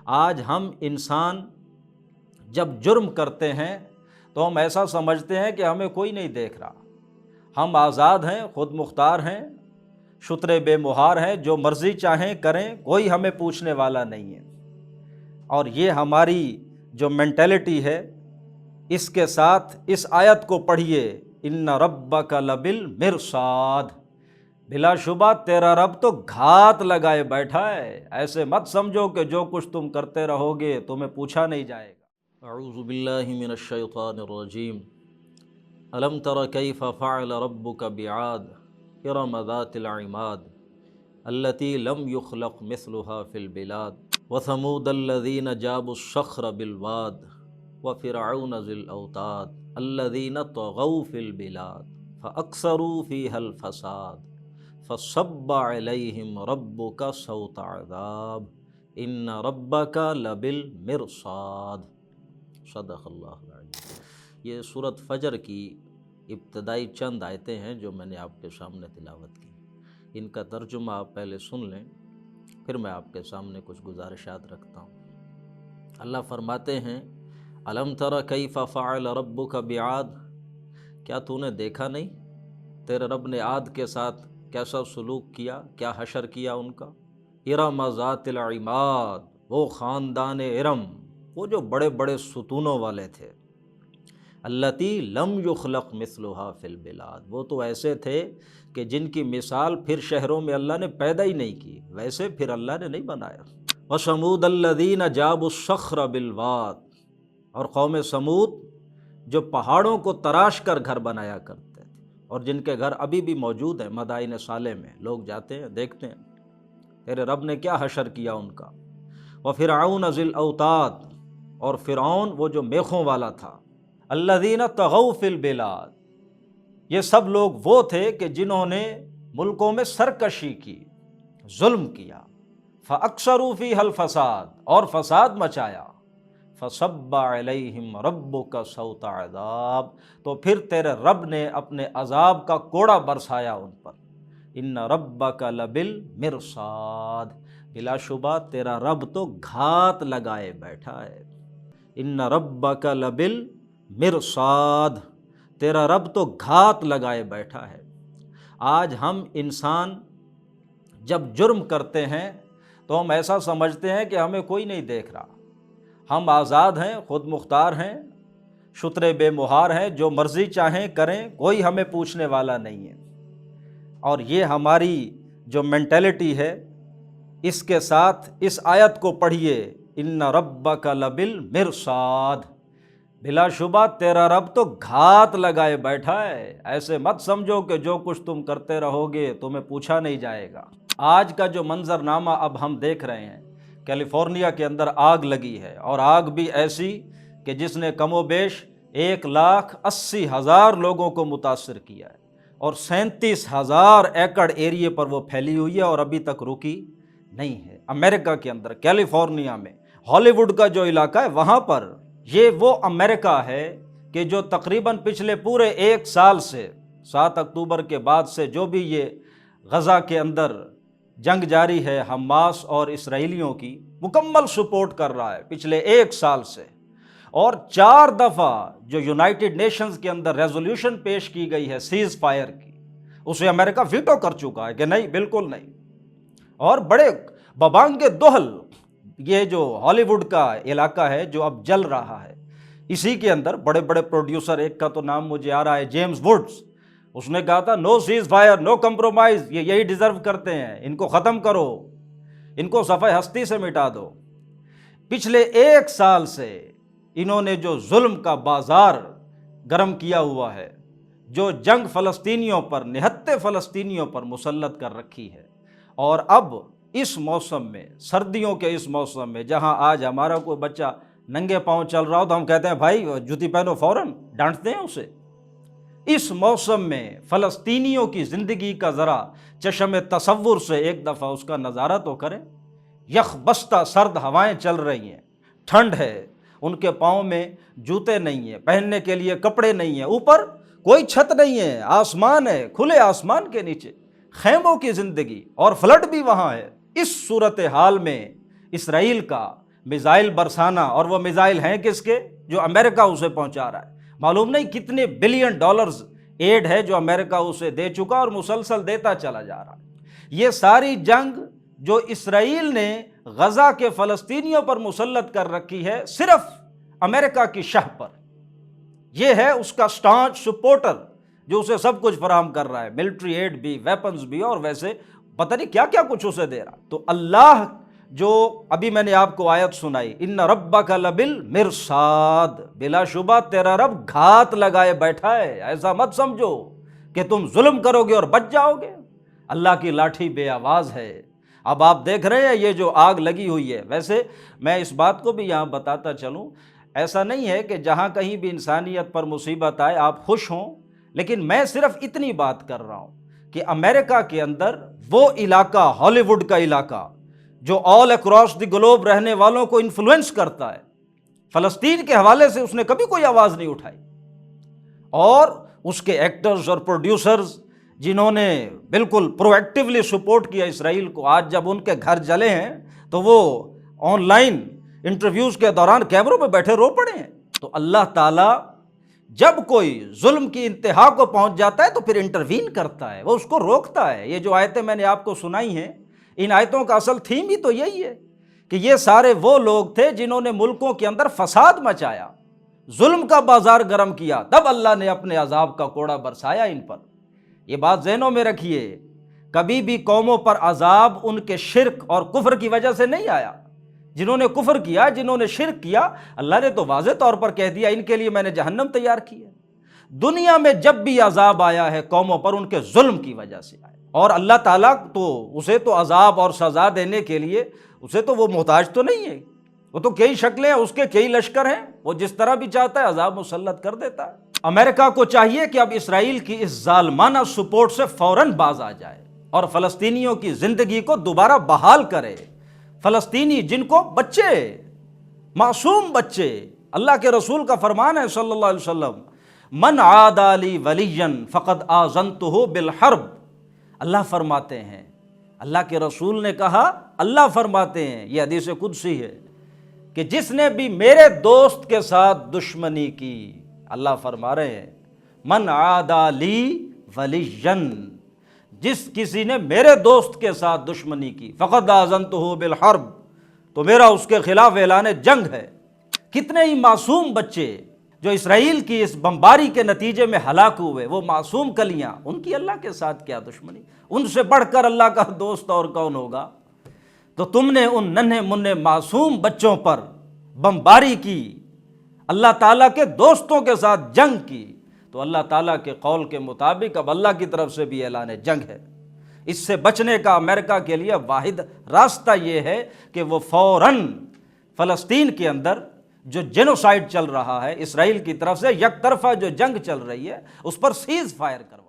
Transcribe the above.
آج ہم انسان جب جرم کرتے ہیں تو ہم ایسا سمجھتے ہیں کہ ہمیں کوئی نہیں دیکھ رہا، ہم آزاد ہیں، خود مختار ہیں، شتر بے مہار ہیں، جو مرضی چاہیں کریں، کوئی ہمیں پوچھنے والا نہیں ہے۔ اور یہ ہماری جو مینٹلٹی ہے، اس کے ساتھ اس آیت کو پڑھیے، ان ربک لبالمرصاد، بلا شبہ تیرا رب تو گھات لگائے بیٹھا ہے۔ ایسے مت سمجھو کہ جو کچھ تم کرتے رہو گے تمہیں پوچھا نہیں جائے گا۔ اعوذ باللہ من الشیطان الرجیم۔ الم تر کیف فعل ربک بعاد ارم ذات العماد التی لم یخلق مثلها فی البلاد وثمود الذین جابوا الصخر بالواد وفرعون ذی الاوتاد الذین طغوا فی البلاد فاکثروا فیہا الفساد فصب علیہم ربک سوط عذاب ان ربک لبالمرصاد۔ صدق اللہ العظیم۔ یہ سورۃ فجر کی ابتدائی چند آیتیں ہیں جو میں نے آپ کے سامنے تلاوت کی۔ ان کا ترجمہ آپ پہلے سن لیں، پھر میں آپ کے سامنے کچھ گزارشات رکھتا ہوں۔ اللہ فرماتے ہیں، الم تر کیف فعل ربک بعاد، کیا تو نے دیکھا نہیں تیرے رب نے عاد کے ساتھ کیسا سلوک کیا، کیا حشر کیا ان کا۔ ارم ذات العماد، وہ خاندان ارم، وہ جو بڑے بڑے ستونوں والے تھے۔ التی لم یخلق مثلها فی البلاد، وہ تو ایسے تھے کہ جن کی مثال پھر شہروں میں اللہ نے پیدا ہی نہیں کی، ویسے پھر اللہ نے نہیں بنایا۔ وثمود الذین جابوا الصخر بالواد، اور قوم سمود جو پہاڑوں کو تراش کر گھر بنایا کرتے تھے، اور جن کے گھر ابھی بھی موجود ہیں مدائن صالح میں، لوگ جاتے ہیں دیکھتے ہیں۔ تیرے رب نے کیا حشر کیا ان کا۔ وفرعون ذی الاوتاد، اور فرعون وہ جو میخوں والا تھا۔ الذین طغوا فی البلاد، یہ سب لوگ وہ تھے کہ جنہوں نے ملکوں میں سرکشی کی، ظلم کیا۔ فاکثروا فیہا الفساد، اور فساد مچایا۔ فصب علیہم ربک سوط عذاب، تو پھر تیرے رب نے اپنے عذاب کا کوڑا برسایا ان پر۔ ان ربک لبالمرصاد، بلا شبہ تیرا رب تو گھات لگائے بیٹھا ہے۔ ان ربک لبالمرصاد، تیرا رب تو گھات لگائے بیٹھا ہے۔ آج ہم انسان جب جرم کرتے ہیں تو ہم ایسا سمجھتے ہیں کہ ہمیں کوئی نہیں دیکھ رہا، ہم آزاد ہیں، خود مختار ہیں، شتر بے مہار ہیں، جو مرضی چاہیں کریں، کوئی ہمیں پوچھنے والا نہیں ہے۔ اور یہ ہماری جو مینٹلٹی ہے، اس کے ساتھ اس آیت کو پڑھیے، ان ربک لبالمرصاد، بلا شبہ تیرا رب تو گھات لگائے بیٹھا ہے۔ ایسے مت سمجھو کہ جو کچھ تم کرتے رہو گے تمہیں پوچھا نہیں جائے گا۔ آج کا جو منظرنامہ اب ہم دیکھ رہے ہیں، کیلیفورنیا کے اندر آگ لگی ہے، اور آگ بھی ایسی کہ جس نے کم و بیش 1,80,000 لوگوں کو متاثر کیا ہے، اور 37,000 ایکڑ ایریے پر وہ پھیلی ہوئی ہے، اور ابھی تک رکی نہیں ہے۔ امریکہ کے اندر کیلیفورنیا میں ہالی ووڈ کا جو علاقہ ہے وہاں پر، یہ وہ امریکہ ہے کہ جو تقریباً پچھلے پورے 1 سال سے 7 اکتوبر کے بعد سے جو بھی یہ غزہ کے اندر جنگ جاری ہے حماس اور اسرائیلیوں کی، مکمل سپورٹ کر رہا ہے پچھلے 1 سال سے۔ اور 4 دفعہ جو یونائٹڈ نیشنز کے اندر ریزولوشن پیش کی گئی ہے سیز فائر کی، اسے امریکہ ویٹو کر چکا ہے کہ نہیں، بالکل نہیں۔ اور بڑے ببانگ دہل یہ جو ہالی ووڈ کا علاقہ ہے جو اب جل رہا ہے، اسی کے اندر بڑے بڑے پروڈیوسر، ایک کا تو نام مجھے آ رہا ہے جیمز ووڈز، اس نے کہا تھا نو سیز فائر نو کمپرومائز، یہ یہی ڈیزرو کرتے ہیں، ان کو ختم کرو، ان کو صفحہ ہستی سے مٹا دو۔ پچھلے 1 سال سے انہوں نے جو ظلم کا بازار گرم کیا ہوا ہے، جو جنگ فلسطینیوں پر، نہتے فلسطینیوں پر مسلط کر رکھی ہے، اور اب اس موسم میں، سردیوں کے اس موسم میں، جہاں آج ہمارا کوئی بچہ ننگے پاؤں چل رہا ہو تو ہم کہتے ہیں بھائی جوتی پہنو، فوراً ڈانٹتے ہیں اسے۔ اس موسم میں فلسطینیوں کی زندگی کا ذرا چشم تصور سے ایک دفعہ اس کا نظارہ تو کریں۔ یخ بستہ سرد ہوائیں چل رہی ہیں، ٹھنڈ ہے، ان کے پاؤں میں جوتے نہیں ہیں، پہننے کے لیے کپڑے نہیں ہیں، اوپر کوئی چھت نہیں ہے، آسمان ہے، کھلے آسمان کے نیچے خیموں کی زندگی، اور فلڈ بھی وہاں ہے۔ اس صورتحال میں اسرائیل کا میزائل برسانا، اور وہ میزائل ہیں کس کے؟ جو امریکہ اسے پہنچا رہا ہے۔ معلوم نہیں کتنے بلین ڈالرز ایڈ ہے جو امریکہ اسے دے چکا اور مسلسل دیتا چلا جا رہا ہے۔ یہ ساری جنگ جو اسرائیل نے غزہ کے فلسطینیوں پر مسلط کر رکھی ہے صرف امریکہ کی شہ پر، یہ ہے اس کا سٹانچ سپورٹر جو اسے سب کچھ فراہم کر رہا ہے، ملٹری ایڈ بھی، ویپنز بھی، اور ویسے پتہ نہیں کیا کیا کچھ اسے دے رہا۔ تو اللہ جو ابھی میں نے آپ کو آیت سنائی، ان ربک لبالمرصاد، بلا شبہ تیرا رب گھات لگائے بیٹھا ہے، ایسا مت سمجھو کہ تم ظلم کرو گے اور بچ جاؤ گے۔ اللہ کی لاٹھی بے آواز ہے۔ اب آپ دیکھ رہے ہیں یہ جو آگ لگی ہوئی ہے، ویسے میں اس بات کو بھی یہاں بتاتا چلوں، ایسا نہیں ہے کہ جہاں کہیں بھی انسانیت پر مصیبت آئے آپ خوش ہوں، لیکن میں صرف اتنی بات کر رہا ہوں کہ امریکہ کے اندر وہ علاقہ، ہالی ووڈ کا علاقہ جو آل اکراس دی گلوب رہنے والوں کو انفلوئنس کرتا ہے، فلسطین کے حوالے سے اس نے کبھی کوئی آواز نہیں اٹھائی، اور اس کے ایکٹرز اور پروڈیوسرز جنہوں نے بالکل پرو ایکٹیولی سپورٹ کیا اسرائیل کو، آج جب ان کے گھر جلے ہیں تو وہ آن لائن انٹرویوز کے دوران کیمروں پہ بیٹھے رو پڑے ہیں۔ تو اللہ تعالیٰ جب کوئی ظلم کی انتہا کو پہنچ جاتا ہے تو پھر انٹروین کرتا ہے، وہ اس کو روکتا ہے۔ یہ جو آیتیں میں نے آپ کو سنائی ہیں، ان آیتوں کا اصل تھیم ہی تو یہی ہے کہ یہ سارے وہ لوگ تھے جنہوں نے ملکوں کے اندر فساد مچایا، ظلم کا بازار گرم کیا، تب اللہ نے اپنے عذاب کا کوڑا برسایا ان پر۔ یہ بات ذہنوں میں رکھیے، کبھی بھی قوموں پر عذاب ان کے شرک اور کفر کی وجہ سے نہیں آیا۔ جنہوں نے کفر کیا، جنہوں نے شرک کیا، اللہ نے تو واضح طور پر کہہ دیا ان کے لیے میں نے جہنم تیار کی ہے۔ دنیا میں جب بھی عذاب آیا ہے قوموں پر ان کے ظلم کی وجہ سے آیا، اور اللہ تعالیٰ تو اسے تو عذاب اور سزا دینے کے لیے اسے تو وہ محتاج تو نہیں ہے، وہ تو کئی شکلیں ہیں، اس کے کئی لشکر ہیں، وہ جس طرح بھی چاہتا ہے عذاب مسلط کر دیتا ہے۔ امریکہ کو چاہیے کہ اب اسرائیل کی اس ظالمانہ سپورٹ سے فوراً باز آ جائے اور فلسطینیوں کی زندگی کو دوبارہ بحال کرے۔ فلسطینی جن کو بچے، معصوم بچے، اللہ کے رسول کا فرمان ہے صلی اللہ علیہ وسلم، من عادی لی ولیا فقد آذنتہ بالحرب۔ اللہ فرماتے ہیں، اللہ کے رسول نے کہا، اللہ فرماتے ہیں، یہ حدیث قدسی ہے کہ جس نے بھی میرے دوست کے ساتھ دشمنی کی، اللہ فرما رہے ہیں من عادی لی ولیا، جس کسی نے میرے دوست کے ساتھ دشمنی کی، فقد آذنتہ بالحرب، تو میرا اس کے خلاف اعلان جنگ ہے۔ کتنے ہی معصوم بچے جو اسرائیل کی اس بمباری کے نتیجے میں ہلاک ہوئے، وہ معصوم کلیاں، ان کی اللہ کے ساتھ کیا دشمنی؟ ان سے بڑھ کر اللہ کا دوست اور کون ہوگا؟ تو تم نے ان ننھے منھے معصوم بچوں پر بمباری کی، اللہ تعالیٰ کے دوستوں کے ساتھ جنگ کی، تو اللہ تعالیٰ کے قول کے مطابق اب اللہ کی طرف سے بھی اعلان جنگ ہے۔ اس سے بچنے کا امریکہ کے لیے واحد راستہ یہ ہے کہ وہ فوراً فلسطین کے اندر جو جینوسائیڈ چل رہا ہے اسرائیل کی طرف سے، یک طرفہ جو جنگ چل رہی ہے، اس پر سیز فائر کرو۔